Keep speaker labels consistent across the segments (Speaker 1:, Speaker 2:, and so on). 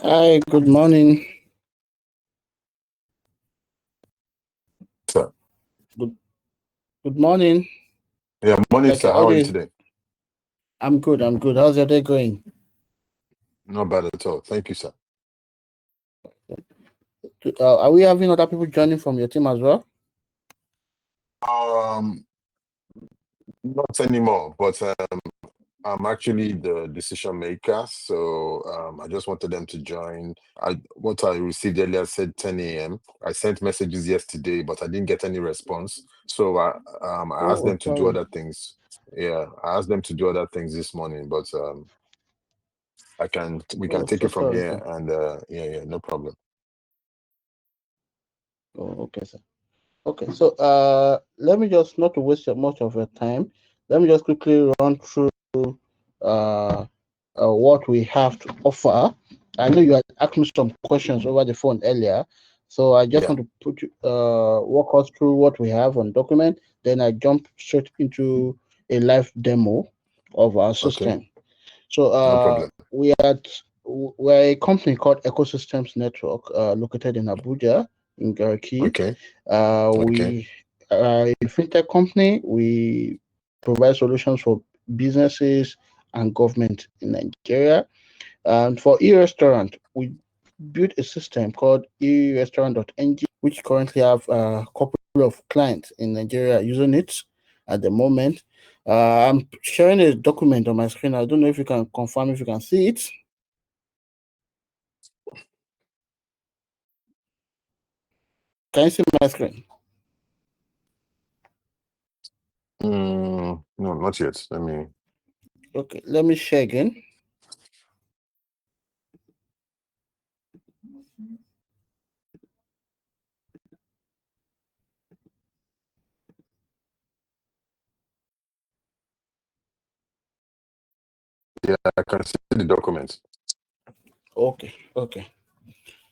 Speaker 1: Hi, good morning.
Speaker 2: Sir.
Speaker 1: Good morning.
Speaker 2: Yeah, morning, sir. How are you today?
Speaker 1: I'm good. How's your day going?
Speaker 2: Not bad at all. Thank you, sir.
Speaker 1: Are we having other people joining from your team as well?
Speaker 2: Not anymore, but I'm actually the decision maker, so I just wanted them to join. What I received earlier said 10 a.m. I sent messages yesterday, but I didn't get any response. So I asked them to do other things. Yeah, I asked them to do other things this morning, but we can take it from here, and yeah, no problem.
Speaker 1: Oh, okay, sir. Okay, so let me just, not to waste much of your time, let me just quickly run through what we have to offer. I know you had asked me some questions over the phone earlier, so I just want to walk us through what we have on document. Then I jump straight into a live demo of our system.
Speaker 2: Okay. So no problem.
Speaker 1: We're a company called Ecosystems Network, located in Abuja, in Garki.
Speaker 2: Okay.
Speaker 1: We are a fintech company. We provide solutions for businesses and government in Nigeria. And for eRestaurant, we built a system called eRestaurant.ng, which currently have a couple of clients in Nigeria using it at the moment. I'm sharing a document on my screen. I don't know if you can confirm if you can see it. Can you see my screen?
Speaker 2: No, not yet.
Speaker 1: Okay, let me share again.
Speaker 2: Yeah, I can see the document.
Speaker 1: Okay.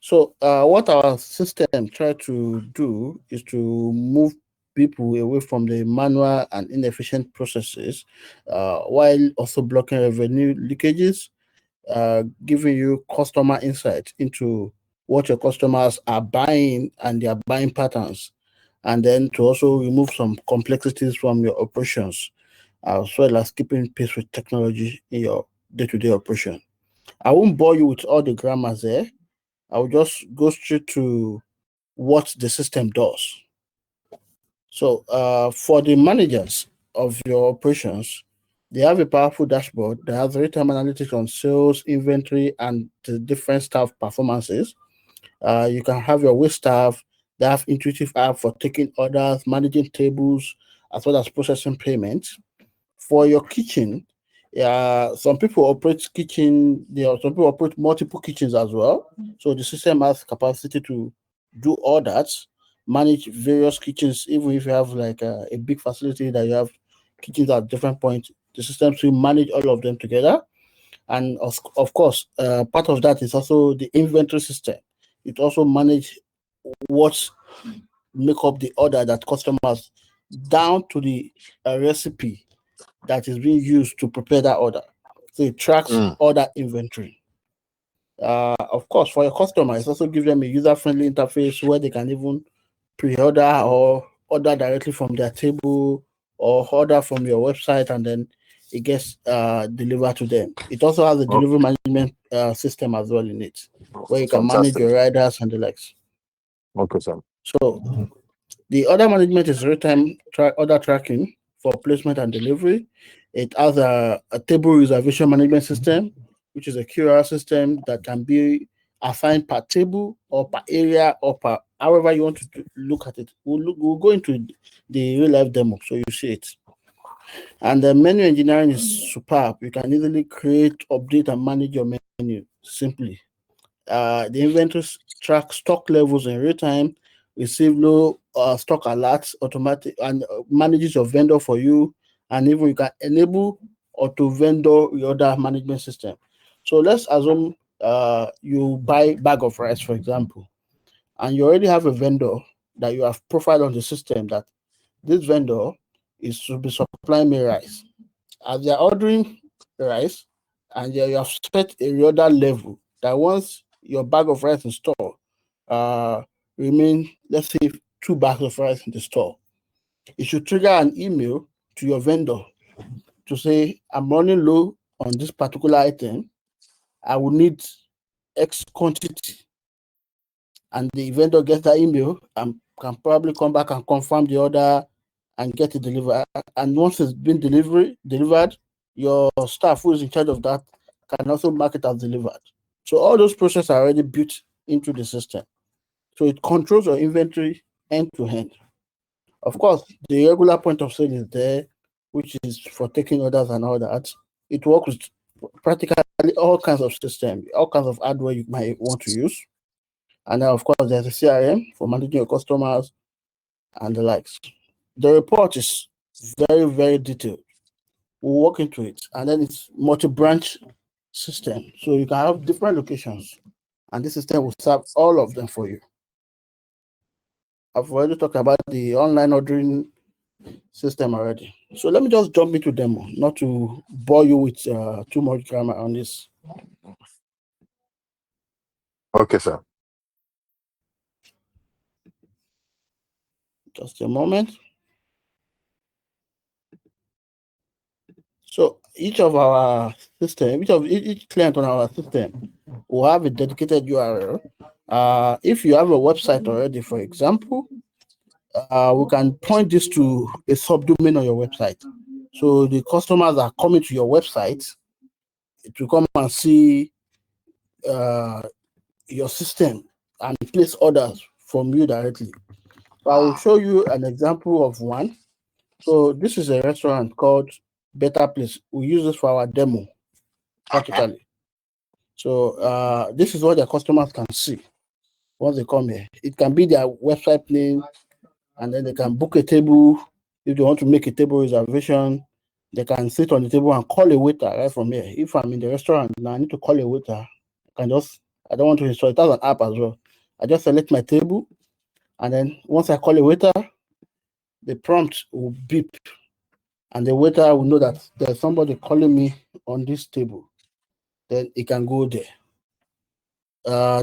Speaker 1: So what our system try to do is to move people away from the manual and inefficient processes, while also blocking revenue leakages, giving you customer insight into what your customers are buying and their buying patterns, and then to also remove some complexities from your operations, as well as keeping pace with technology in your day-to-day operation. I won't bore you with all the grammars there. I'll just go straight to what the system does. So, for the managers of your operations, they have a powerful dashboard that has real-time analytics on sales, inventory, and the different staff performances. You can have your waste staff. They have intuitive app for taking orders, managing tables, as well as processing payments. For your kitchen, some people operate kitchen. Some people operate multiple kitchens as well. So the system has capacity to do all that, manage various kitchens. Even if you have like a big facility that you have kitchens at different points, the system will manage all of them together. And of course, part of that is also the inventory system. It also manage what make up the order that customers, down to the recipe that is being used to prepare that order. So it tracks order inventory. Of course, for your customers, it also gives them a user-friendly interface where they can even pre-order or order directly from their table or order from your website, and then it gets delivered to them. It also has a delivery management system as well in it, where you can manage your riders and the likes.
Speaker 2: Okay, sir.
Speaker 1: So the order management is real-time order tracking for placement and delivery. It has a table reservation management system, which is a QR system that can be assigned per table or per area or per however you want to look at it. We'll go into the real life demo so you see it. And the menu engineering is superb. You can easily create, update, and manage your menu simply. The inventory track stock levels in real time, receive low stock alerts automatic, and manages your vendor for you. And even you can enable auto vendor reorder management system. So let's assume you buy bag of rice, for example, and you already have a vendor that you have profiled on the system that this vendor is to be supplying me rice. As they're ordering rice, and you have set a reorder level that once your bag of rice in store remain, let's say, 2 bags of rice in the store, it should trigger an email to your vendor to say, I'm running low on this particular item. I will need X quantity. And the vendor gets that email and can probably come back and confirm the order and get it delivered. And once it's been delivered, your staff who is in charge of that can also mark it as delivered. So all those processes are already built into the system. So it controls your inventory end to end. Of course, the regular point of sale is there, which is for taking orders and all that. It works with practically all kinds of systems, all kinds of hardware you might want to use. And then, of course, there's a CRM for managing your customers and the likes. The report is very, very detailed. We'll walk into it. And then it's multi-branch system. So you can have different locations, and this system will serve all of them for you. I've already talked about the online ordering system already. So let me just jump into demo, not to bore you with too much grammar on this.
Speaker 2: Okay, sir.
Speaker 1: Just a moment. So each of our system, each client on our system will have a dedicated URL. If you have a website already, for example, we can point this to a subdomain on your website. So the customers are coming to your website to come and see your system and place orders from you directly. So I will show you an example of one. So this is a restaurant called Better Place. We use this for our demo practically. So this is what their customers can see once they come here. It can be their website name, and then they can book a table. If they want to make a table reservation, they can sit on the table and call a waiter right from here. If I'm in the restaurant now, I need to call a waiter. I don't want to install it. That's an app as well. I just select my table, and then once I call a waiter, the prompt will beep, and the waiter will know that there's somebody calling me on this table. Then it can go there.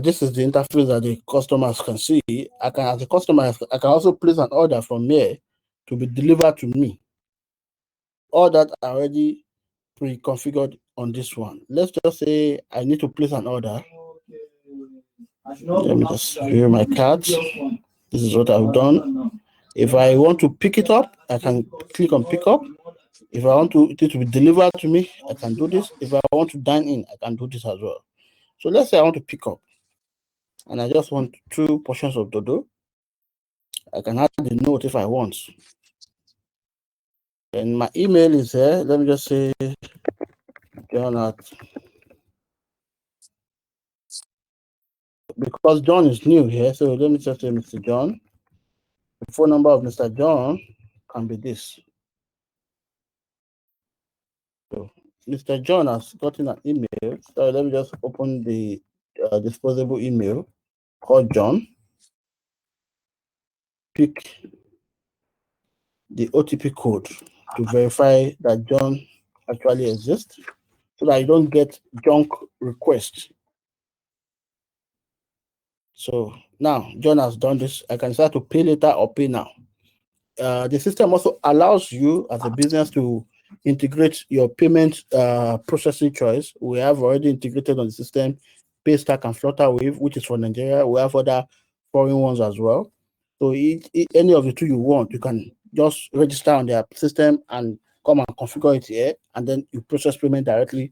Speaker 1: This is the interface that the customers can see. As a customer, I can also place an order from here to be delivered to me. All that are already pre-configured on this one. Let's just say I need to place an order. Let me just view my cards. This is what I've done. If I want to pick it up, I can click on pick up. If I want it to be delivered to me, I can do this. If I want to dine in, I can do this as well. So let's say I want to pick up, and I just want 2 portions of dodo. I can add the note if I want. And my email is here. Let me just say John at, because John is new here, so let me just say Mr. John. The phone number of Mr. John can be this. So Mr. John has gotten an email. So let me just open the disposable email called John. Pick the OTP code to verify that John actually exists, so that you don't get junk requests. So now John has done this. I can start to pay later or pay now. The system also allows you as a business to integrate your payment processing choice. We have already integrated on the system Paystack and Flutterwave, which is for Nigeria. We have other foreign ones as well. So any of the 2 you want, you can just register on their system and come and configure it here, and then you process payment directly.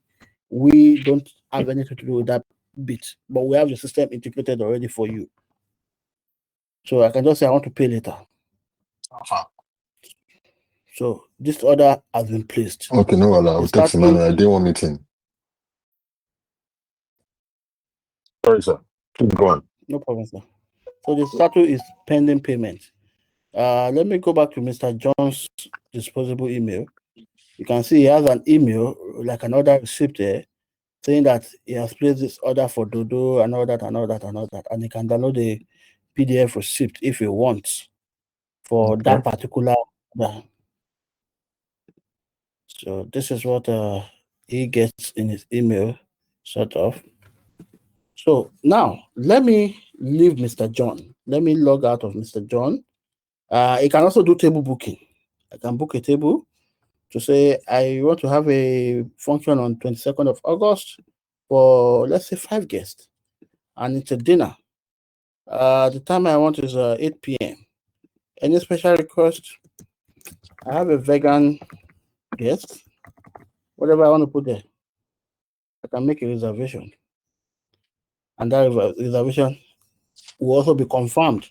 Speaker 1: We don't have anything to do with that bit, but we have the system integrated already for you. So I can just say I want to pay later. So this order has been placed.
Speaker 2: Okay, no, I'll text him. I didn't want meeting. Sorry, sir. Keep going.
Speaker 1: No problem, sir. So the status is pending payment. Let me go back to Mr. John's disposable email. You can see he has an email, like an order receipt there, saying that he has placed this order for Dodo and all that and all that and all that. And he can download the PDF receipt if he wants for that particular order. So this is what he gets in his email, sort of. So now let me leave Mr. John. Let me log out of Mr. John. He can also do table booking. I can book a table to say I want to have a function on 22nd of August for, let's say, 5 guests, and it's a dinner. The time I want is 8 p.m. Any special request? I have a vegan guest. Whatever I want to put there, I can make a reservation. And that reservation will also be confirmed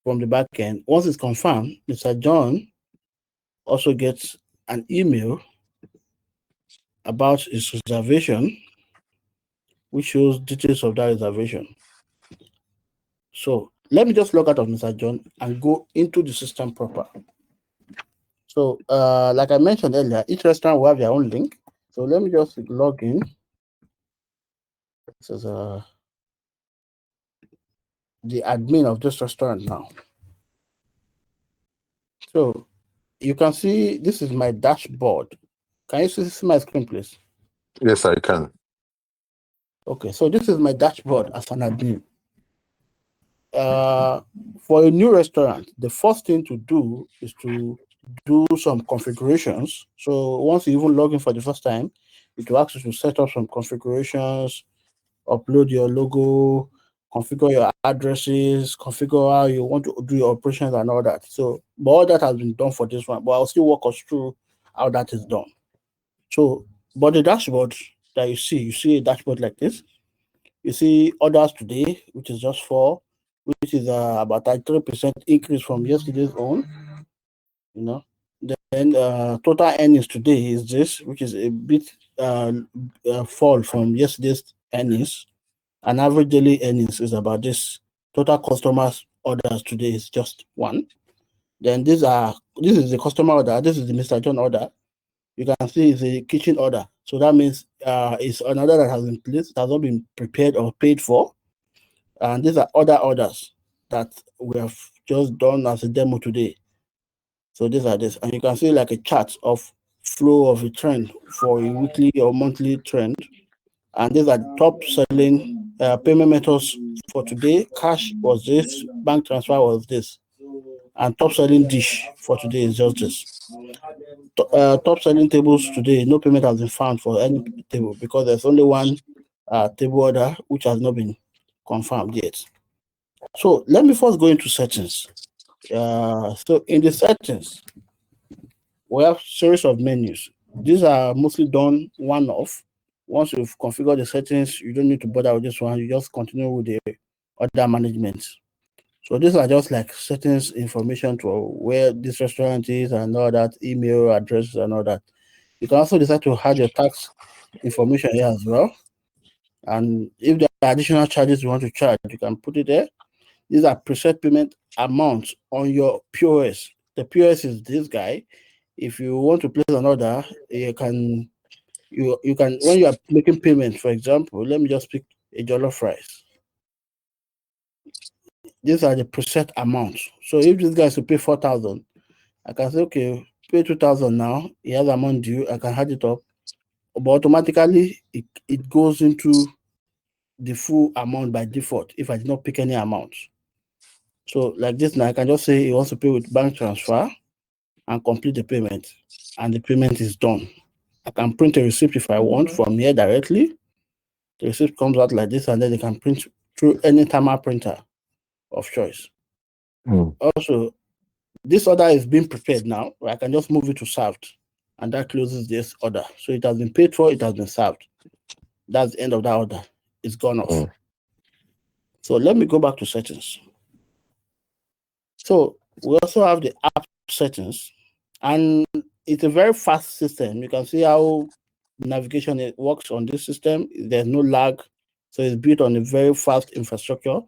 Speaker 1: from the back end. Once it's confirmed, Mr. John also gets an email about his reservation, which shows details of that reservation. So let me just log out of Mr. John and go into the system proper. So like I mentioned earlier, each restaurant will have their own link. So let me just log in. This is the admin of this restaurant now. So you can see this is my dashboard. Can you see my screen, please?
Speaker 2: Yes, I can.
Speaker 1: Okay, so this is my dashboard as an admin. For a new restaurant, the first thing to do is to do some configurations. So once you even log in for the first time, it will ask you to set up some configurations, upload your logo, configure your addresses, configure how you want to do your operations and all that. So, but all that has been done for this one, but I'll still walk us through how that is done. So, but the dashboard that you see a dashboard like this. You see orders today, which is just 4, which is about a 3% increase from yesterday's own. You know, then total earnings today is this, which is a bit fall from yesterday's earnings. And average daily earnings is about this. Total customers orders today is just 1. Then this is the customer order. This is the Mr. John order. You can see it's a kitchen order. So that means it's an order that has been placed, it has not been prepared or paid for. And these are other orders that we have just done as a demo today. So these are this. And you can see like a chart of flow of a trend for a weekly or monthly trend. And these are top selling payment methods for today. Cash was this, bank transfer was this. And top selling dish for today is just this. Top selling tables today, no payment has been found for any table because there's only one table order which has not been confirmed yet. So let me first go into settings. So in the settings, we have series of menus. These are mostly done one-off. Once you've configured the settings, you don't need to bother with this one. You just continue with the order management. So these are just like settings information to where this restaurant is and all that, email addresses and all that. You can also decide to add your tax information here as well. And if there are additional charges you want to charge, you can put it there. These are preset payment amounts on your POS. The POS is this guy. If you want to place an order, you can when you are making payment, for example, let me just pick a jollof rice. These are the preset amounts. So if this guy is to pay 4,000, I can say, okay, pay 2,000 now. He has amount due. I can add it up, but automatically it goes into the full amount by default if I did not pick any amount. So like this now, I can just say he wants to pay with bank transfer and complete the payment, and the payment is done. I can print a receipt if I want from here directly. The receipt comes out like this, and then they can print through any timer printer of choice. Also, this order is being prepared now. I can just move it to served, and that closes this order. So it has been paid for, it has been served. That's the end of that order. It's gone off. So let me go back to settings. So we also have the app settings, and it's a very fast system. You can see how navigation it works on this system. There's no lag, so it's built on a very fast infrastructure.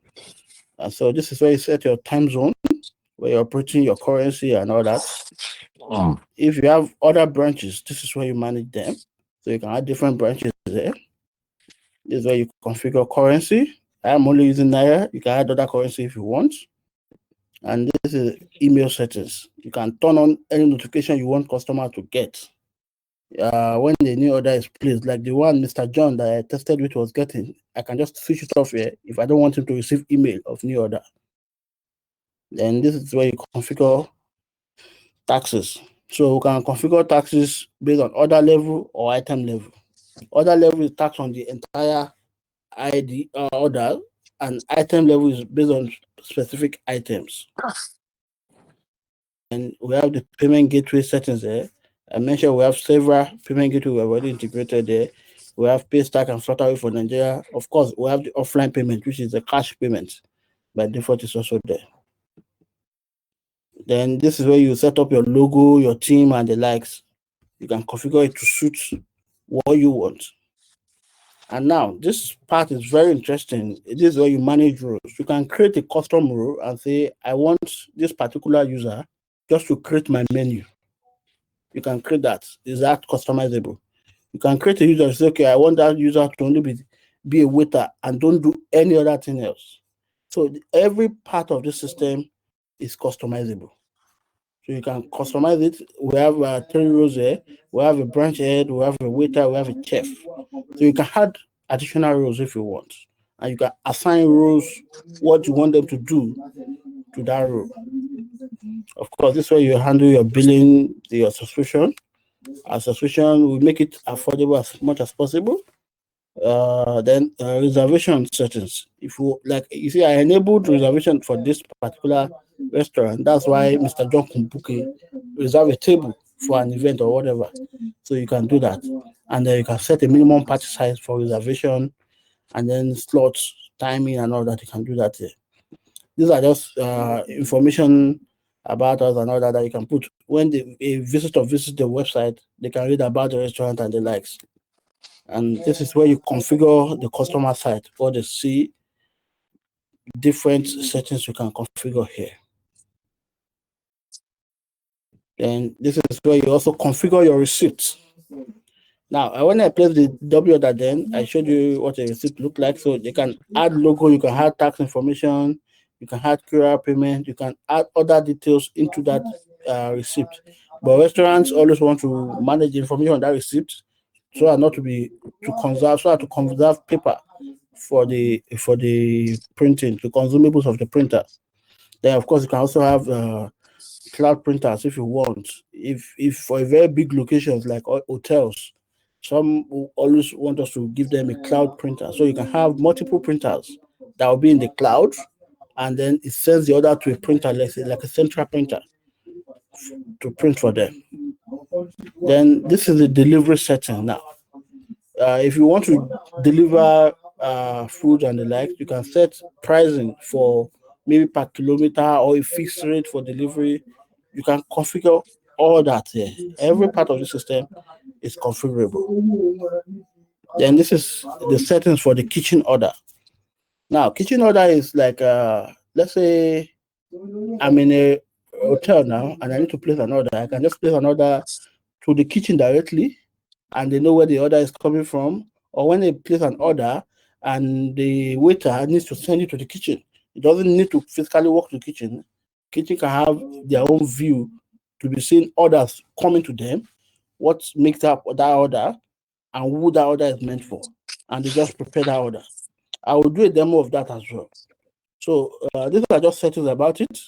Speaker 1: And so this is where you set your time zone, where you're operating your currency and all that. If you have other branches, this is where you manage them. So you can add different branches there. This is where you configure currency. I'm only using Naira. You can add other currency if you want. And this is email settings. You can turn on any notification you want customer to get. when the new order is placed, like the one Mr. John that I tested which was getting, I can just switch it off here if I don't want him to receive email of new order. Then this is where you configure taxes. So we can configure taxes based on order level or item level. Order level is tax on the entire ID order, and item level is based on specific items. And we have the payment gateway settings there. I mentioned we have several payment gateways we have already integrated there. We have Paystack and Flutterwave for Nigeria. Of course, we have the offline payment, which is the cash payment. By default, is also there. Then this is where you set up your logo, your team, and the likes. You can configure it to suit what you want. And now this part is very interesting. This is where you manage roles. You can create a custom role and say, I want this particular user just to create my menu. You can create that. Is that customizable? You can create a user and say, okay, I want that user to only be a waiter and don't do any other thing else. So every part of the system is customizable. So you can customize it. We have 3 roles here. We have a branch head, we have a waiter, we have a chef. So you can add additional roles if you want. And you can assign roles what you want them to do to that role. Of course, this way you handle your billing, your subscription. Our subscription will make it affordable as much as possible. Then reservation settings. If you like, you see, I enabled reservation for this particular restaurant. That's why Mr. John Kumbuke reserve a table for an event or whatever. So you can do that, and then you can set a minimum party size for reservation, and then slots, timing, and all that. You can do that here. These are just information about us and all that you can put when a visitor visits the website. They can read about the restaurant and the likes. And this is where you configure the customer side, or they see different settings you can configure here. Then this is where you also configure your receipts. Now, when I placed the W order, then I showed you what a receipt look like. So you can add logo, you can add tax information, you can add QR payment, you can add other details into that receipt. But restaurants always want to manage the information on that receipt so as not to be to conserve, so as to conserve paper for the printing, the consumables of the printer. Then of course you can also have cloud printers if you want. If for a very big locations like hotels, some will always want us to give them a cloud printer. So you can have multiple printers that will be in the cloud, and then it sends the order to a printer, let's say like a central printer, to print for them. Then this is the delivery setting now. If you want to deliver food and the like, you can set pricing for maybe per kilometer or a fixed rate for delivery. You can configure all that here. Every part of the system is configurable. Then this is the settings for the kitchen order. Now, kitchen order is like, let's say I'm in a hotel now and I need to place an order. I can just place an order to the kitchen directly, and they know where the order is coming from. Or when they place an order and the waiter needs to send it to the kitchen, it doesn't need to physically walk to the kitchen. Kitchen can have their own view to be seeing orders coming to them, what makes up that order, and who that order is meant for. And they just prepare that order. I will do a demo of that as well. So these are just settings about it.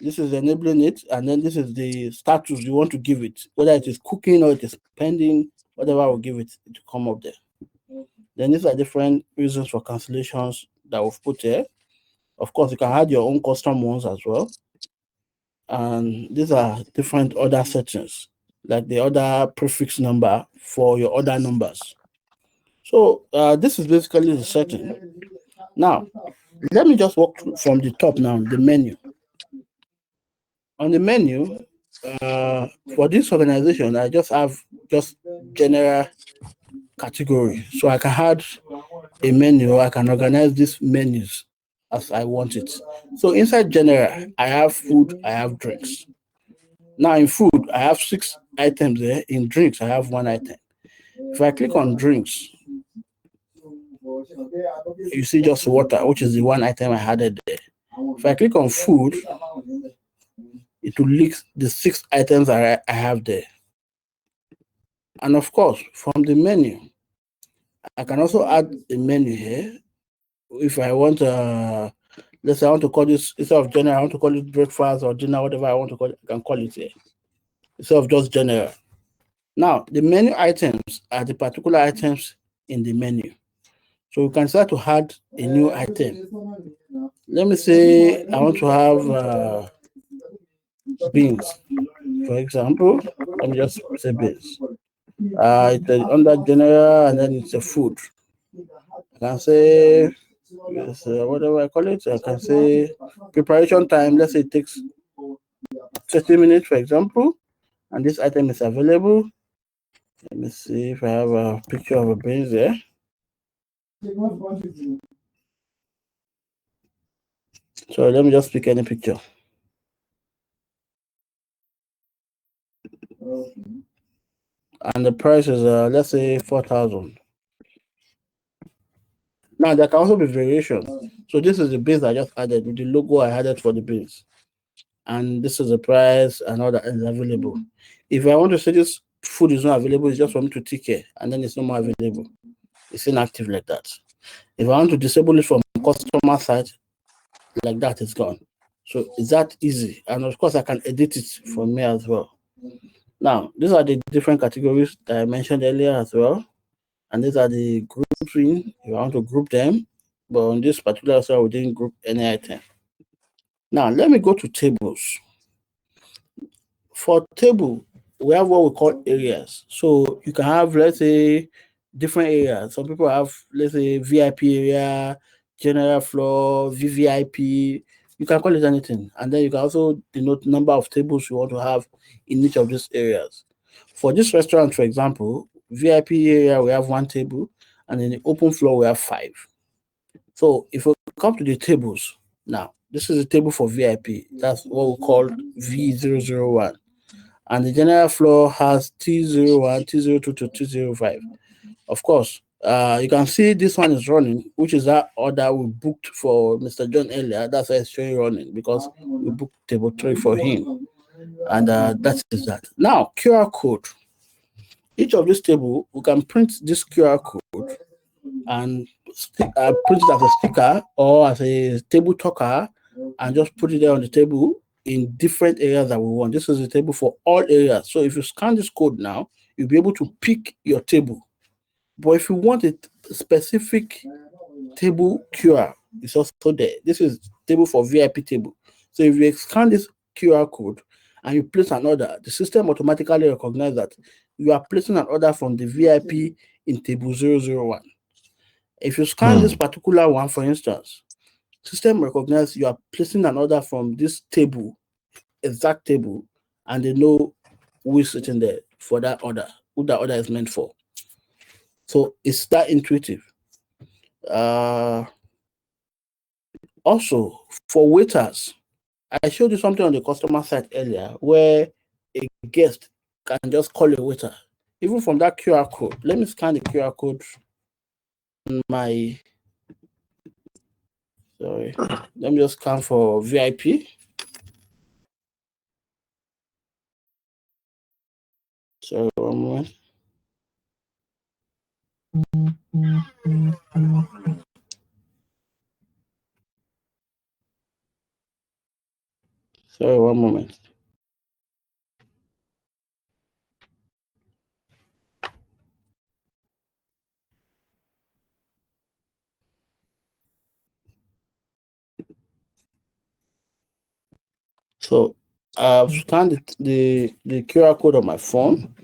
Speaker 1: This is enabling it, and then this is the status you want to give it, whether it is cooking or it is pending, whatever will give it to come up there. Then these are different reasons for cancellations that we've put here. Of course, you can add your own custom ones as well. And these are different order settings, like the order prefix number for your order numbers. So this is basically the setting. Now, let me just walk through from the top now, the menu. On the menu, for this organization, I just have just general category. So I can add a menu, I can organize these menus as I want it. So inside general, I have food, I have drinks. Now in food, I have 6 items there. In drinks, I have 1 item. If I click on drinks, you see just water, which is the 1 item I added there. If I click on food, it will list the 6 items I have there. And of course, from the menu, I can also add a menu here. If I want, let's say I want to call this, instead of general, I want to call it breakfast or dinner, whatever I want to call it, I can call it here, instead of just general. Now, the menu items are the particular items in the menu. So we can start to add a new item. Let me say I want to have beans, for example. Let me just say beans. It's under general and then it's a food. I can say, yes, whatever I call it, I can say preparation time. Let's say it takes 30 minutes, for example, and this item is available. Let me see if I have a picture of a beans there. So let me just pick any picture. And the price is, let's say, 4,000. Now, there can also be variations. So this is the beans I just added with the logo I added for the beans. And this is the price and all that is available. If I want to say this food is not available, it's just for me to tick here, and then it's no more available. It's inactive like that. If I want to disable it from customer side, like that, it's gone. So it's that easy. And of course, I can edit it from here as well. Now, these are the different categories that I mentioned earlier as well. And these are the grouping. You want to group them. But on this particular side, we didn't group any item. Now, let me go to tables. For table, we have what we call areas. So you can have, let's say, different areas. Some people have, let's say, VIP area, general floor, VVIP. You can call it anything. And then you can also denote number of tables you want to have in each of these areas. For this restaurant, for example, VIP area, we have one table, and in the open floor, we have five. So if we come to the tables, now, this is a table for VIP. That's what we call V001, and the general floor has T01, T02 to T05. Of course, you can see this one is running, which is that order we booked for Mr. John earlier. That's why it's showing running because we booked table 3 for him. And that is that. Now, QR code. Each of this table, we can print this QR code and print it as a sticker or as a table talker and just put it there on the table in different areas that we want. This is a table for all areas. So if you scan this code now, you'll be able to pick your table. But if you want a specific table QR, it's also there. This is table for VIP table. So if you scan this QR code and you place an order, the system automatically recognizes that you are placing an order from the VIP in table 001. If you scan this particular one, for instance, system recognizes you are placing an order from this table, exact table, and they know who is sitting there for that order, who that order is meant for. So it's that intuitive. Also, for waiters, I showed you something on the customer side earlier where a guest can just call a waiter, even from that QR code. Let me scan the QR code on my, sorry, let me just scan for VIP. Sorry, one moment. Sorry, one moment. So I've scanned the QR code on my phone,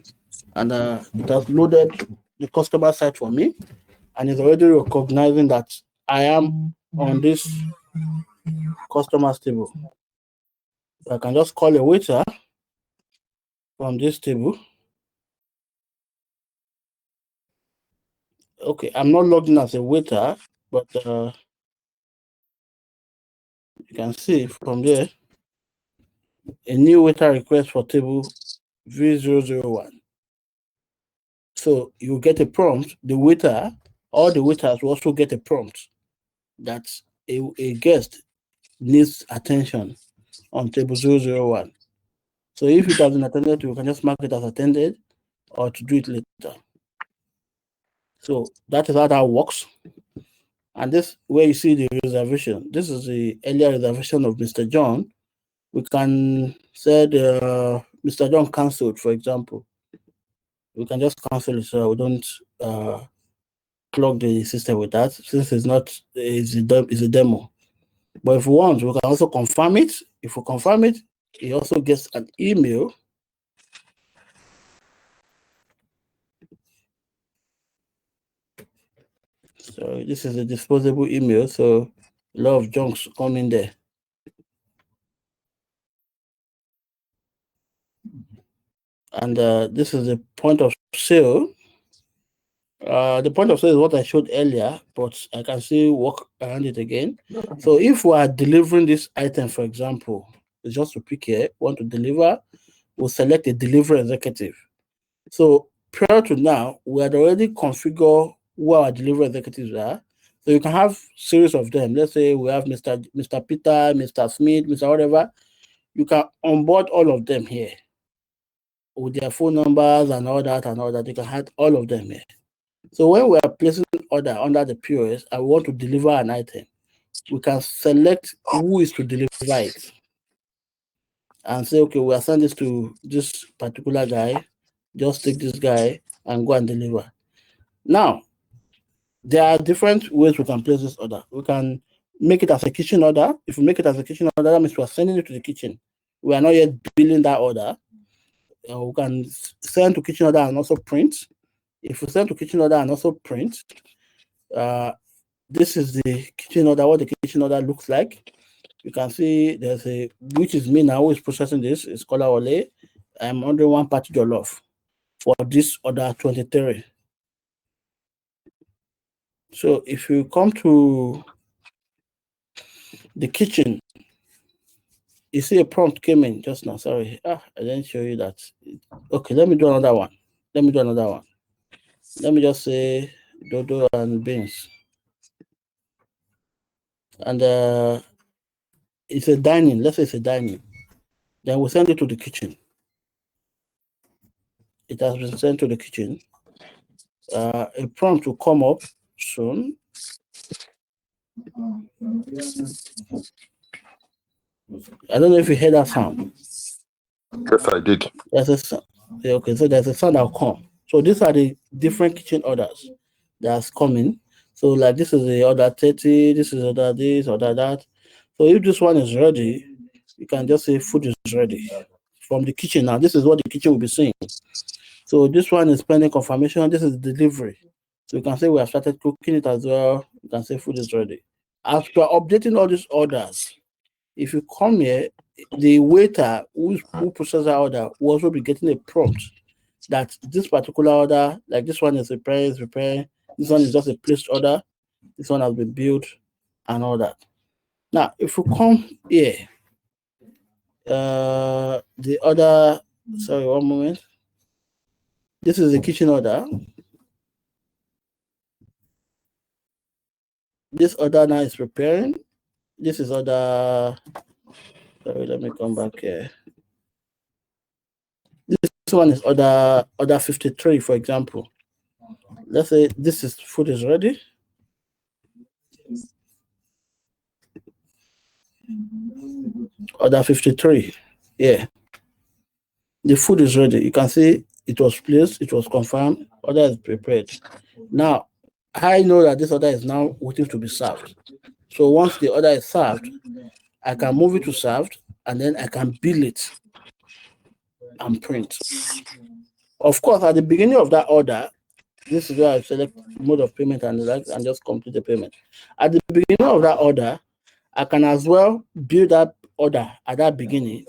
Speaker 1: and it has loaded the customer site for me, and it's already recognizing that I am on this customer's table. So I can just call a waiter from this table. Okay, I'm not logged in as a waiter, but you can see from there a new waiter request for table V001. So you get a prompt. The waiter, all the waiters will also get a prompt that a guest needs attention on table 001. So if it has been attended to, you can just mark it as attended. or to do it later. So that is how that works. And this where you see the reservation. This is the earlier reservation of Mr. John. We can say Mr. John cancelled, for example. We can just cancel it so we don't clog the system with that, since it's a demo. But if we want, we can also confirm it. If we confirm it, he also gets an email. So this is a disposable email, so a lot of junks come in there. And this is the point of sale. The point of sale is what I showed earlier, but I can still work around it again. So if we are delivering this item, for example, it's just to pick here, want to deliver, we'll select a delivery executive. So prior to now, we had already configured who our delivery executives are. So you can have series of them. Let's say we have Mr. Peter, Mr. Smith, Mr. whatever. You can onboard all of them here with their phone numbers and all that and all that. You can have all of them here. So when we are placing order under the POS and we want to deliver an item, we can select who is to deliver it and say, okay, we assign this to this particular guy. Just take this guy and go and deliver. Now, there are different ways we can place this order. We can make it as a kitchen order. If we make it as a kitchen order, that means we are sending it to the kitchen. We are not yet billing that order. We can send to kitchen order and also print. If we send to kitchen order and also print, this is the kitchen order, what the kitchen order looks like. You can see there's which is me now who is processing this, is Kola Ole. I'm ordering 1 party jollof for this order 23. So if you come to the kitchen, you see a prompt came in just now. Sorry, I didn't show you that. Okay, let me do another one. Let me just say dodo and beans. And it's a dining. Let's say it's a dining. Then we send it to the kitchen. It has been sent to the kitchen. A prompt will come up soon. I don't know if you heard that sound.
Speaker 2: Yes, I did.
Speaker 1: There's a sound. Okay, so there's a sound that will come. So these are the different kitchen orders that's coming. So like this is the order 30, this is order this, order that. So if this one is ready, you can just say food is ready from the kitchen. Now this is what the kitchen will be seeing. So this one is pending confirmation. This is delivery. So you can say we have started cooking it as well. You can say food is ready. After updating all these orders, if you come here, the waiter who processes the order will also be getting a prompt that this particular order, like this one is preparing, this one is just a placed order, this one has been built, and all that. Now, if you come here, the order, sorry, one moment. This is the kitchen order. This order now is preparing. This is order, sorry, let me come back here. This one is order 53, for example. Let's say this is food is ready. Order 53. Yeah. The food is ready. You can see it was placed, it was confirmed, order is prepared. Now, I know that this order is now waiting to be served. So once the order is served, I can move it to served and then I can bill it and print. Of course, at the beginning of that order, this is where I select mode of payment and just complete the payment. At the beginning of that order, I can as well bill that order at that beginning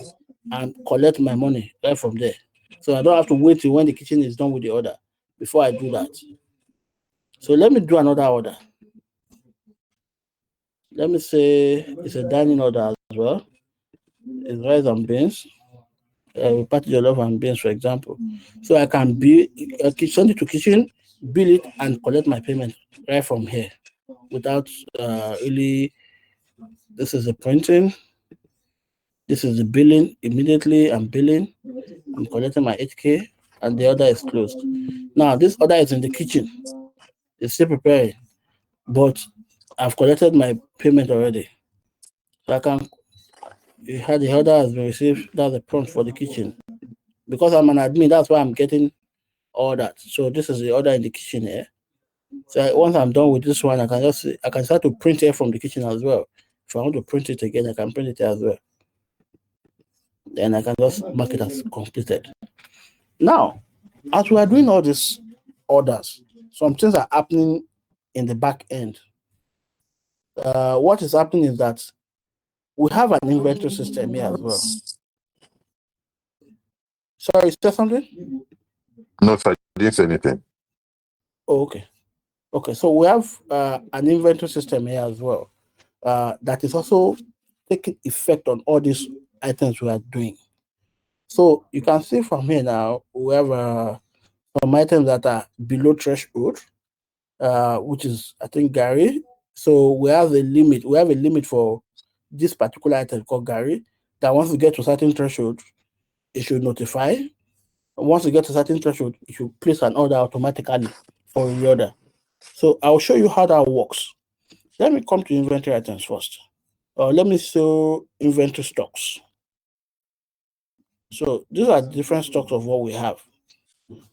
Speaker 1: and collect my money right from there. So I don't have to wait till when the kitchen is done with the order before I do that. So let me do another order. Let me say it's a dining order as well. It's rice and beans. Party jollof and beans, for example. So I can send it to kitchen, bill it, and collect my payment right from here without really. This is the printing. This is the billing. Immediately I'm billing. I'm collecting my 8K. and the order is closed. Now, this order is in the kitchen. It's still preparing, but I've collected my payment already. So I can, the order has been received. That's the prompt for the kitchen. Because I'm an admin, that's why I'm getting all that. So this is the order in the kitchen here. So once I'm done with this one, I can start to print here from the kitchen as well. If I want to print it again, I can print it as well. Then I can just mark it as completed. Now, as we are doing all these orders, some things are happening in the back end. What is happening is that we have an inventory system here as well. Sorry, is there something?
Speaker 2: No, sir, I didn't say anything.
Speaker 1: Oh, okay. Okay, so we have an inventory system here as well that is also taking effect on all these items we are doing. So you can see from here now, we have some items that are below threshold, which is, I think, Gary. So we have a limit. We have a limit for this particular item called Gary that once we get to a certain threshold, it should notify. Once you get to a certain threshold, you should place an order automatically for a reorder. So I'll show you how that works. Let me come to inventory items first. Let me show inventory stocks. So these are different stocks of what we have.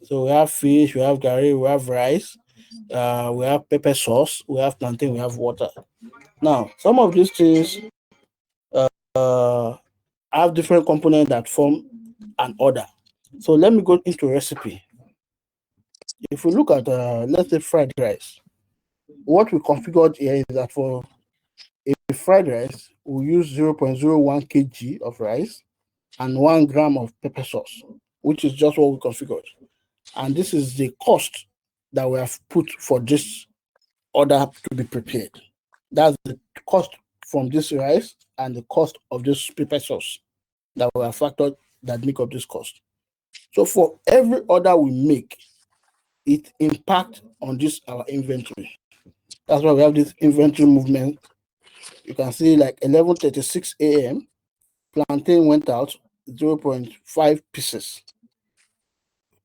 Speaker 1: So we have fish, we have gari, we have rice, we have pepper sauce, we have plantain, we have water. Now, some of these things uh, have different components that form an order. So let me go into recipe. If we look at, let's say, fried rice, what we configured here is that for a fried rice, we use 0.01 kg of rice and 1 gram of pepper sauce, which is just what we configured. And this is the cost that we have put for this order to be prepared. That's the cost from this rice and the cost of this pepper sauce that we have factored that make up this cost. So for every order we make, it impacts on this our inventory. That's why we have this inventory movement. You can see like 11:36 a.m. plantain went out 0.5 pieces.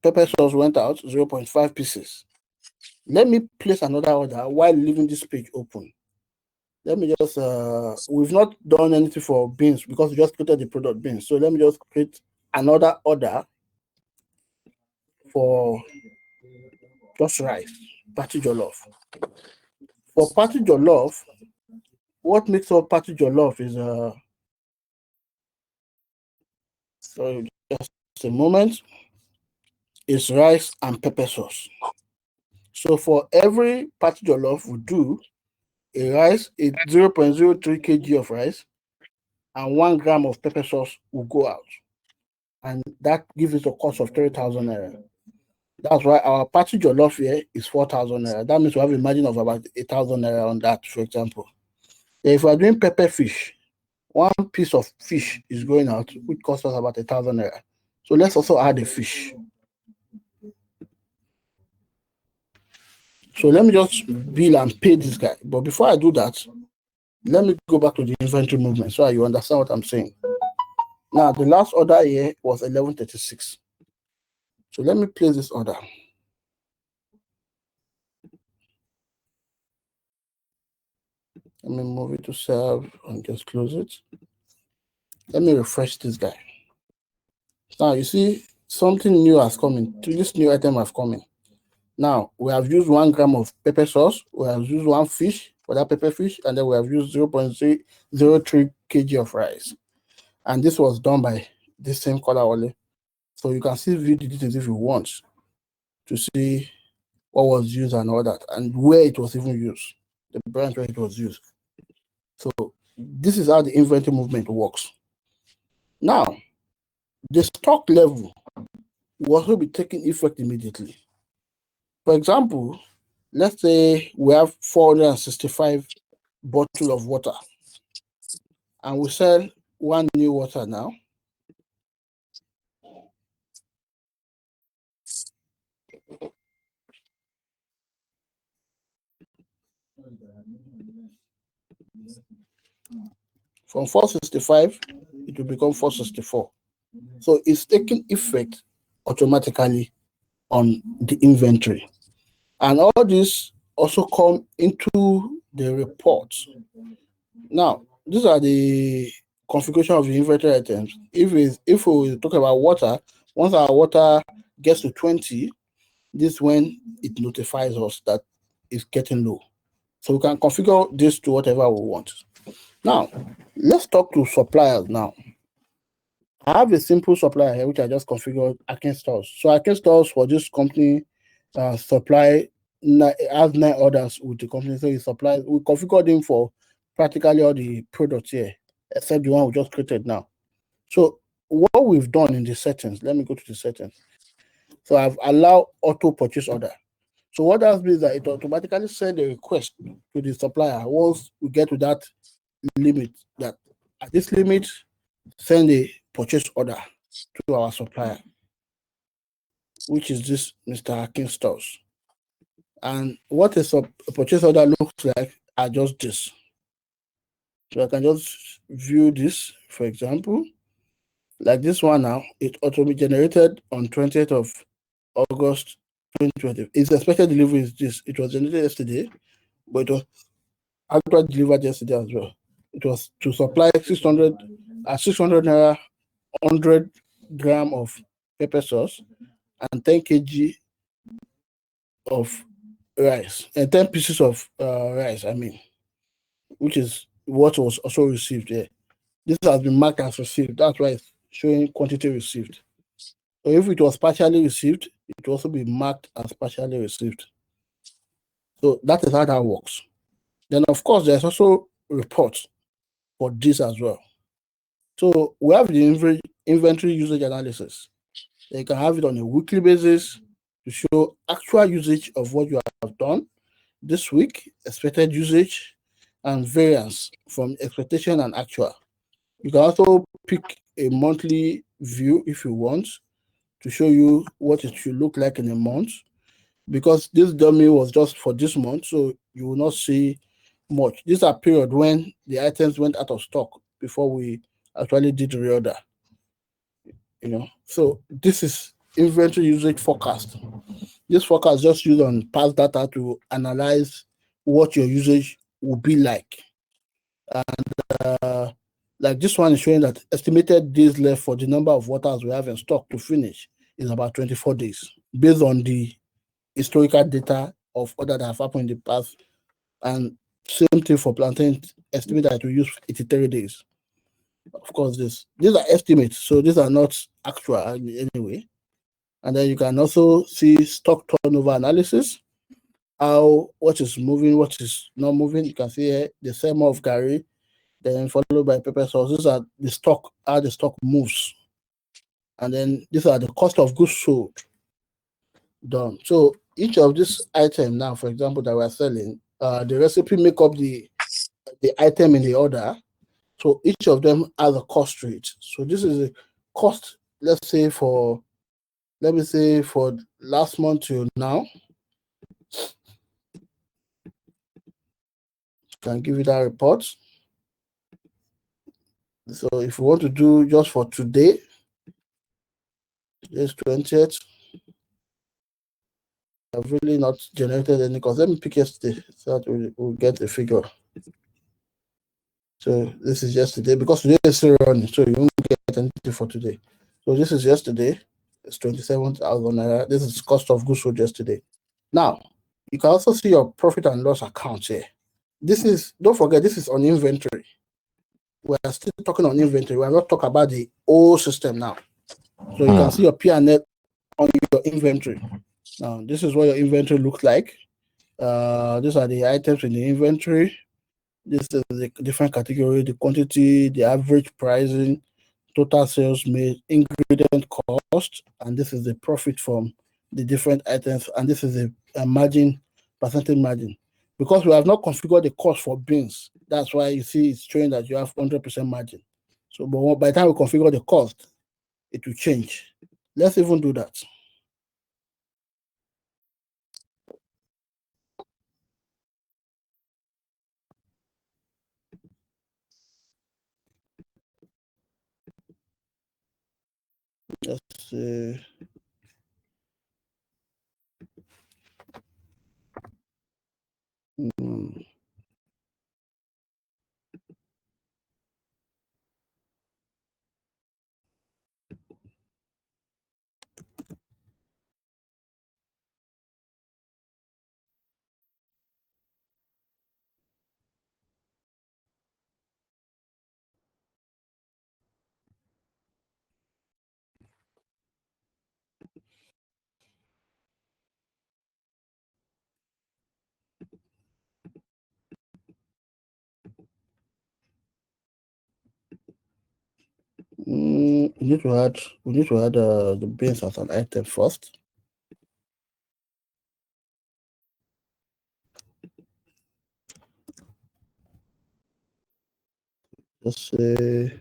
Speaker 1: Pepper sauce went out 0.5 pieces. Let me place another order while leaving this page open. Let me just, we've not done anything for beans because we just created the product beans. So let me just create another order for just rice, party jollof. For party jollof, what makes up party jollof is, sorry, just a moment, is rice and pepper sauce. So for every party jollof we do, a rice, a 0.03 kg of rice and 1 gram of pepper sauce will go out. And that gives us a cost of 3,000 naira. That's why our party jollof here is 4,000 naira. That means we have a margin of about 8,000 naira on that, for example. If we are doing pepper fish, one piece of fish is going out, which costs us about 1,000 naira. So let's also add a fish. So let me just bill and pay this guy. But before I do that, let me go back to the inventory movement so you understand what I'm saying. Now, the last order here was 11:36. So let me place this order. Let me move it to serve and just close it. Let me refresh this guy. Now, you see, something new has come in. This new item has come in. Now, we have used 1 gram of pepper sauce. We have used 1 fish for that pepper fish. And then we have used 0.03 kg of rice. And this was done by this same color only. So you can still view the details if you want to see what was used and all that, and where it was even used, the branch where it was used. So this is how the inventory movement works. Now, the stock level will also be taking effect immediately. For example, let's say we have 465 bottles of water, and we sell 1 new water now. From 465, it will become 464. So it's taking effect automatically on the inventory. And all this also come into the report. Now, these are the configuration of the inventory items. If we talk about water, once our water gets to 20, this is when it notifies us that it's getting low. So we can configure this to whatever we want. Now, let's talk to suppliers now. I have a simple supplier here, which I just configured Akin Stores. So Akin Stores for this company supply has 9 orders with the company. So he supplies, we configured him for practically all the products here, except the one we just created now. So what we've done in the settings, let me go to the settings. So I've allowed auto purchase order. So what that means is that it automatically send a request to the supplier once we get to that limit, that at this limit, send a purchase order to our supplier, which is this Mr. Akin Stores. And what a purchase order looks like are just this. So I can just view this, for example, like this one now, it auto generated on 20th of August 2020. Its expected delivery is this. It was generated yesterday, but it was actually delivered yesterday as well. It was to supply 600 naira, 100 gram of pepper sauce and 10 kg of rice, and 10 pieces of rice, I mean, which is what was also received here. This has been marked as received. That's why it's showing quantity received. So if it was partially received, it will also be marked as partially received. So that is how that works. Then, of course, there's also reports for this as well. So we have the inventory usage analysis. You can have it on a weekly basis to show actual usage of what you have done this week, expected usage, and variance from expectation and actual. You can also pick a monthly view if you want to show you what it should look like in a month. Because this dummy was just for this month, so you will not see much. These are period when the items went out of stock before we actually did the reorder. So this is inventory usage forecast. This forecast just used on past data to analyze what your usage will be like. And like this one is showing that estimated days left for the number of waters we have in stock to finish is about 24 days, based on the historical data of order that have happened in the past. And same thing for plantain, estimate that we use 83 days. Of course, these are estimates, so these are not actual anyway. And then you can also see stock turnover analysis, how what is moving, what is not moving. You can see here the same of Gary, then followed by pepper sauce. These are the stock, how the stock moves. And then these are the cost of goods sold done. So each of these item now, for example, that we're selling, the recipe make up the item in the order. So each of them has a cost rate. So this is a cost, let me say for last month to now. Can give you that report. So if you want to do just for today, today's 20th, I've really not generated any cost. Let me pick yesterday so that we'll get a figure. So this is yesterday, because today is still running, so you won't get anything for today. So this is yesterday, it's 27,000 naira. This is cost of goods sold yesterday. Now, you can also see your profit and loss account here. Don't forget, this is on inventory. We are still talking on inventory. We are not talking about the old system now. So you can see your P&L on your inventory. Now, this is what your inventory looks like. These are the items in the inventory. This is the different category, the quantity, the average pricing, total sales made, ingredient cost, and this is the profit from the different items, and this is a margin, percentage margin. Because we have not configured the cost for beans, that's why you see it's showing that you have 100% margin. So, but by the time we configure the cost, it will change. Let's even do that. Let's see. we need to add the beans as an item first. Let's say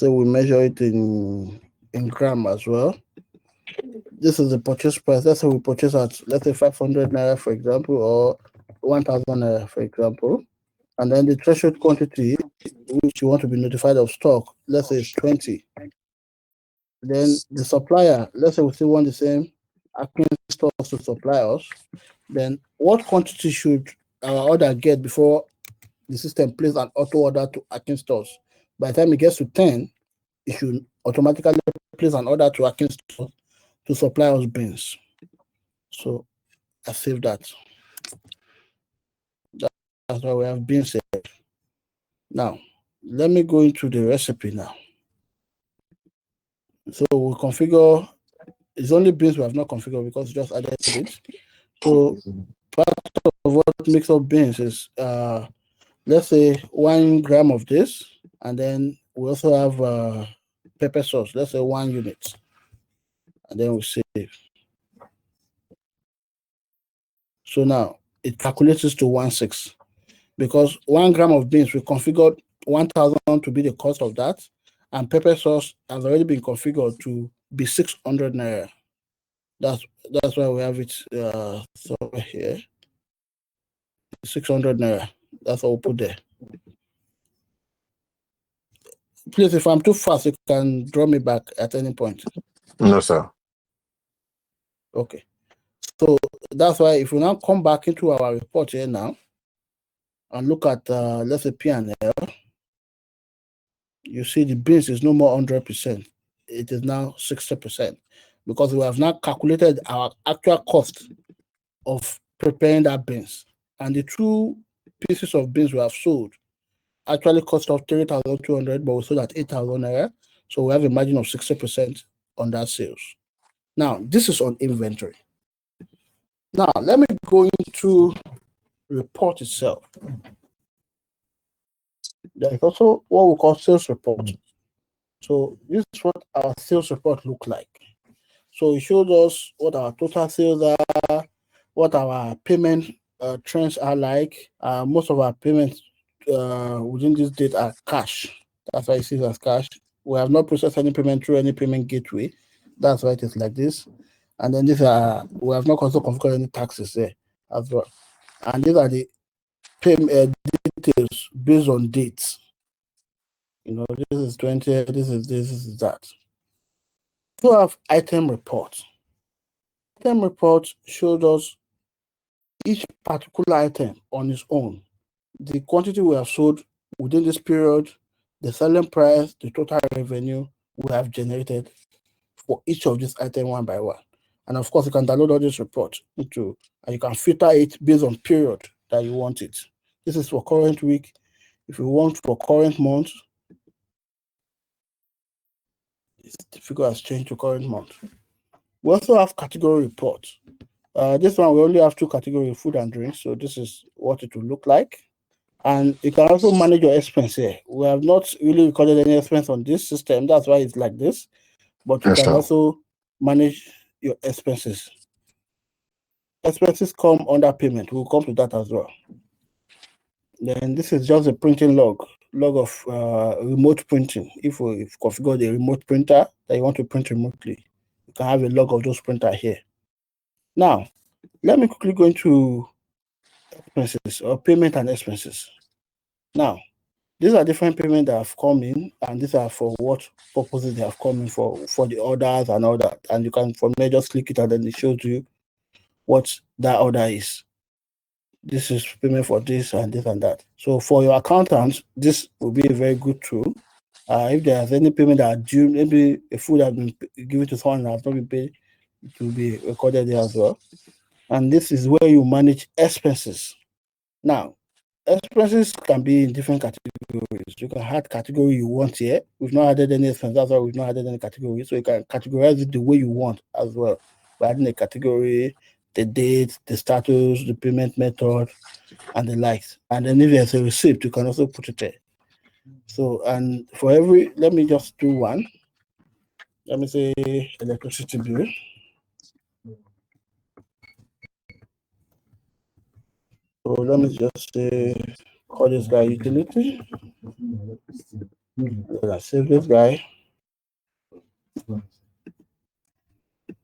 Speaker 1: we measure it in gram as well. This is the purchase price. Let's say we purchase at, let's say, 500 naira, for example, or 1,000 naira, for example. And then the threshold quantity which you want to be notified of stock, let's say, is 20. Then the supplier, let's say we still want the same Akin stores to supply us. Then what quantity should our order get before the system places an auto order to Akin stores? By the time it gets to 10, it should automatically place an order to Akin stores to supply us beans. So I saved that. That's why we have beans here. Now, let me go into the recipe now. So we configure, it's only beans we have not configured because we just added it. So part of what makes up beans is, let's say, 1 gram of this, and then we also have pepper sauce, let's say 1 unit, and then we save. So now it calculates this to 1.6 because 1 gram of beans we configured 1,000 to be the cost of that, and pepper sauce has already been configured to be 600 naira. That's why we have it somewhere here. 600 naira. That's all we'll put there. Please, if I'm too fast, you can draw me back at any point.
Speaker 2: No, sir.
Speaker 1: Okay. So that's why if we now come back into our report here now and look at, let's say, P&L, you see the beans is no more 100%. It is now 60% because we have now calculated our actual cost of preparing that beans. And the 2 pieces of beans we have sold actually cost us 3,200, but we sold at 8,000 naira. So we have a margin of 60% on that sales. Now, this is on inventory. Now, let me go into report itself. There is also what we call sales report. So this is what our sales report look like. So it shows us what our total sales are, what our payment trends are like. Most of our payments within this date are cash. That's why it says as cash. We have not processed any payment through any payment gateway. That's why it is like this. And then these are, we have not also configured any taxes there as well. And these are the payment details based on dates. You know, this is 20, this is that. We have item report. Item report shows us each particular item on its own. The quantity we have sold within this period, the selling price, the total revenue we have generated for each of these items one by one. And of course, you can download all this report into, and you can filter it based on period that you want it. This is for current week. If you want for current month, the figure has changed to current month. We also have category report. This one, we only have 2 categories, food and drinks. So this is what it will look like. And you can also manage your expense here. We have not really recorded any expense on this system. That's why it's like this. But you
Speaker 2: Yes,
Speaker 1: can
Speaker 2: sir.
Speaker 1: also manage your expenses. Expenses come under payment. We'll come to that as well. Then this is just a printing log of remote printing. If we've configured a remote printer that you want to print remotely, you can have a log of those printer here. Now, let me quickly go into expenses or payment and expenses. Now, these are different payments that have come in, and these are for what purposes they have come in for the orders and all that. And you can from there just click it and then it shows you what that order is. This is payment for this and this and that. So for your accountants, this will be a very good tool. If there's any payment that are due, maybe a food has been given to someone that has not been paid, it will be recorded there as well. And this is where you manage expenses. Now, expenses can be in different categories. You can add category you want here. We've not added any expense, that's why we've not added any category. So you can categorize it the way you want as well. By adding a category, the date, the status, the payment method, and the likes. And then if there's a receipt, you can also put it there. So, and for every, let me just do one. Let me say electricity bill. So let me just say, call this guy utility. Let's save this guy.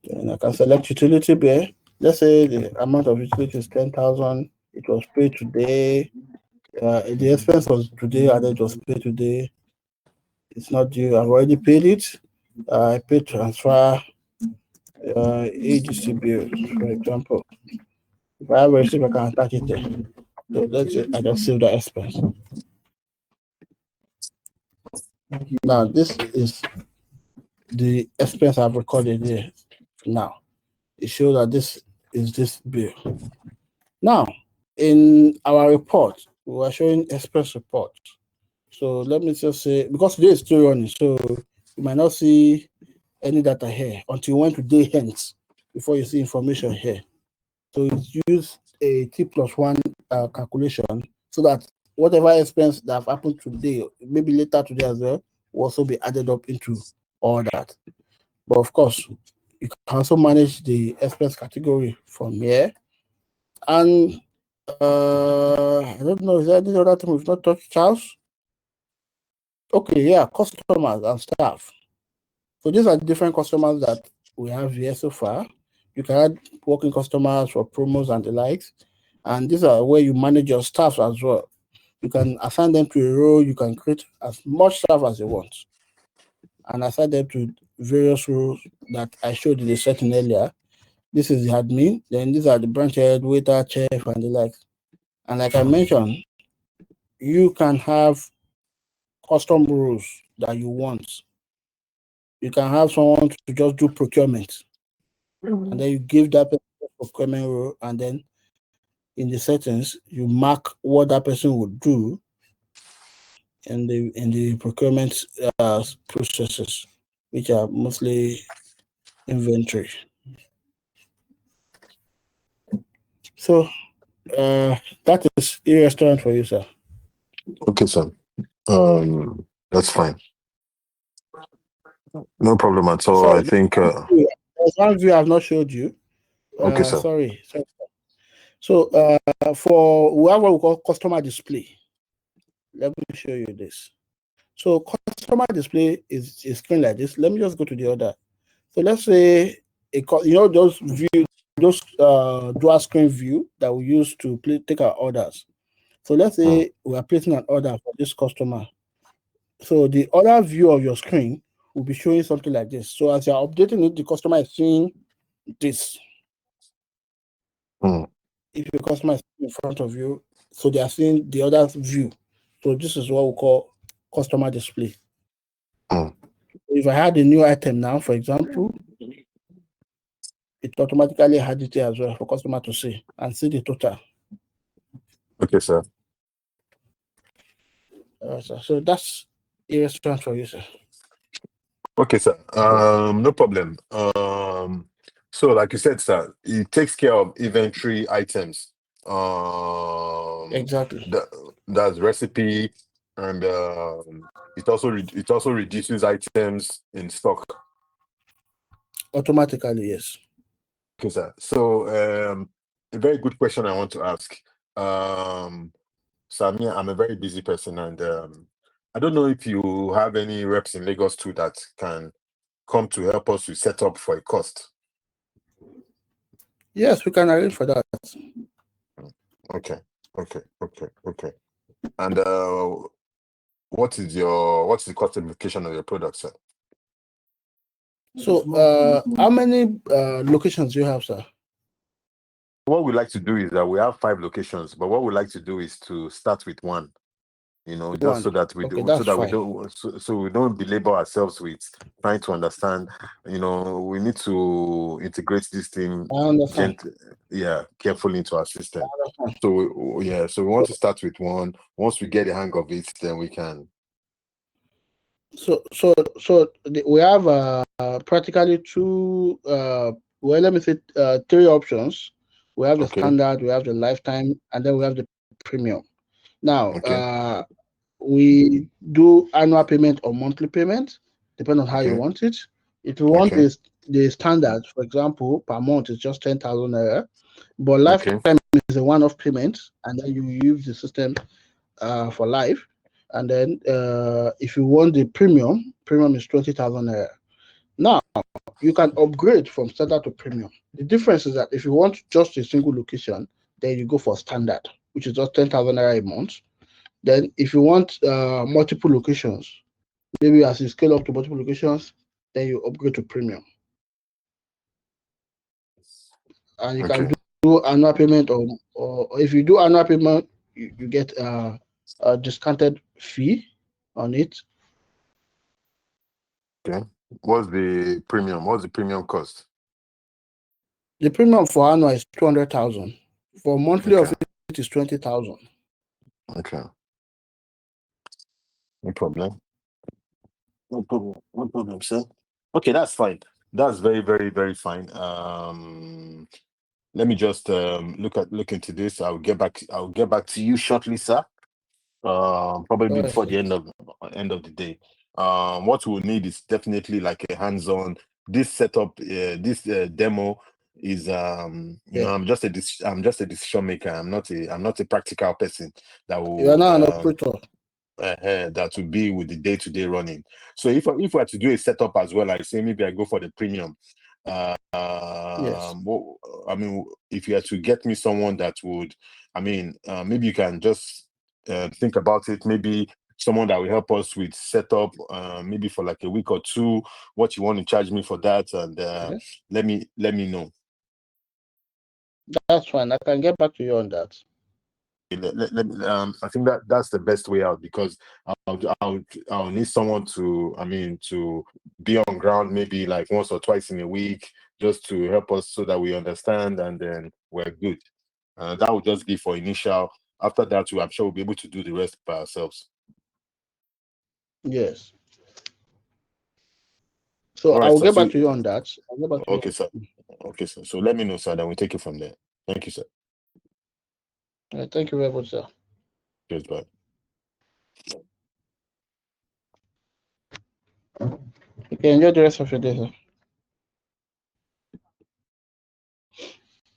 Speaker 1: And I can select utility bill. Let's say the amount of utility is 10,000. It was paid today. The expense was today, and it was paid today. It's not due. I've already paid it. I paid transfer AGC bill, for example. If I have a receipt, I can attach it there. So let's say I just save the expense. Now this is the expense I've recorded here. Now it shows that this is this bill. Now in our report, we are showing expense report. So let me just say, because today is still running, so you might not see any data here until you went to day hence before you see information here. So use a T+1 calculation so that whatever expense that have happened today, maybe later today as well, will also be added up into all that. But of course, you can also manage the expense category from here. And I don't know, is there any other thing we've not touched, Charles? Okay, yeah, customers and staff. So these are different customers that we have here so far. You can add working customers for promos and the likes. And these are where you manage your staff as well. You can assign them to a role. You can create as much staff as you want and assign them to various roles that I showed in the setting earlier. This is the admin. Then these are the branch head, waiter, chef, and the likes. And like I mentioned, you can have custom rules that you want. You can have someone to just do procurement, and then you give that person procurement role, and then in the settings you mark what that person would do in the procurement processes, which are mostly inventory. So that is eRestaurant for you, sir.
Speaker 2: Okay, sir. That's fine. No problem at all.
Speaker 1: Sorry,
Speaker 2: I think.
Speaker 1: there's one view I've not showed you.
Speaker 2: Okay, sir.
Speaker 1: Sorry. So for we have what we call customer display. Let me show you this. So customer display is a screen like this. Let me just go to the other. So let's say those dual screen view that we use to take our orders. So let's say we are placing an order for this customer. So the other view of your screen will be showing something like this. So as you're updating it, the customer is seeing this. If your customer is in front of you, so they are seeing the other view. So this is what we call customer display. If I had a new item now, for example, it automatically had it here as well for customer to see and see the total.
Speaker 2: Okay, sir.
Speaker 1: So that's eRestaurant for you, sir.
Speaker 2: Okay, sir. No problem. So like you said, sir, it takes care of inventory items.
Speaker 1: Exactly.
Speaker 2: That's recipe, and it also reduces items in stock.
Speaker 1: Automatically, yes.
Speaker 2: Okay, sir. So a very good question I want to ask. Samia, I'm a very busy person, and I don't know if you have any reps in Lagos too that can come to help us to set up for a cost.
Speaker 1: Yes, we can arrange for that.
Speaker 2: Okay. And what's the cost implication of your product, sir?
Speaker 1: So how many locations do you have, sir?
Speaker 2: What we like to do is that we have 5 locations, but what we like to do is to start with one. Just so that we don't belabor ourselves with trying to understand. We need to integrate this thing carefully into our system. So we want to start with one. Once we get the hang of it, then we can.
Speaker 1: So we have practically two. Let me say 3 options. We have the
Speaker 2: Okay.
Speaker 1: standard, we have the lifetime, and then we have the premium. Now,
Speaker 2: Okay.
Speaker 1: we do annual payment or monthly payment, depending on how you
Speaker 2: Okay.
Speaker 1: want it. If you want
Speaker 2: Okay.
Speaker 1: the standard, for example, per month is just 10,000 naira, but
Speaker 2: Okay.
Speaker 1: lifetime is a one-off payment, and then you use the system for life. And then if you want the premium is 20,000 naira. Now, you can upgrade from standard to premium. The difference is that if you want just a single location, then you go for standard, which is just 10,000 naira a month. Then if you want multiple locations, maybe as you scale up to multiple locations, then you upgrade to premium. And you can
Speaker 2: Okay.
Speaker 1: do annual payment, or if you do annual payment, you get a discounted fee on it.
Speaker 2: Okay. What's the premium? What's the premium cost?
Speaker 1: The premium for annual is 200,000. For monthly of
Speaker 2: Okay.
Speaker 1: it is 20,000.
Speaker 2: Okay. No problem. No problem. No problem, sir. Okay, that's fine. That's very, very, very fine. Let me just look into this. I'll get back to you shortly, sir. Probably
Speaker 1: All right,
Speaker 2: before
Speaker 1: sir.
Speaker 2: the end of the day. What we'll need is definitely like a hands-on. This setup, this demo is
Speaker 1: Yeah.
Speaker 2: I'm just a decision maker. I'm not a practical person that
Speaker 1: You are
Speaker 2: would
Speaker 1: now an operator.
Speaker 2: that would be with the day-to-day running. So if I had to do a setup as well, I say maybe I go for the premium.
Speaker 1: Yes.
Speaker 2: I mean, if you had to get me someone that would, I mean, maybe you can just think about it. Maybe someone that will help us with setup, maybe for like a week or two. What you want to charge me for that, and
Speaker 1: Okay.
Speaker 2: let me know.
Speaker 1: That's fine. I can get back to you on that.
Speaker 2: I think that's the best way out because I'll need someone to, I mean, to be on ground maybe like once or twice in a week just to help us so that we understand and then we're good. That would just be for initial. After that, I'm sure we'll be able to do the rest by ourselves.
Speaker 1: Yes. So
Speaker 2: All
Speaker 1: I
Speaker 2: right,
Speaker 1: will
Speaker 2: sir.
Speaker 1: get
Speaker 2: So,
Speaker 1: back to you on that. I'll get back to
Speaker 2: okay,
Speaker 1: you.
Speaker 2: sir. Okay, sir. So let me know, sir. Then we take it from there. Thank you, sir.
Speaker 1: Thank you very much, sir.
Speaker 2: Cheers, bye.
Speaker 1: Okay, enjoy the rest of your day, sir.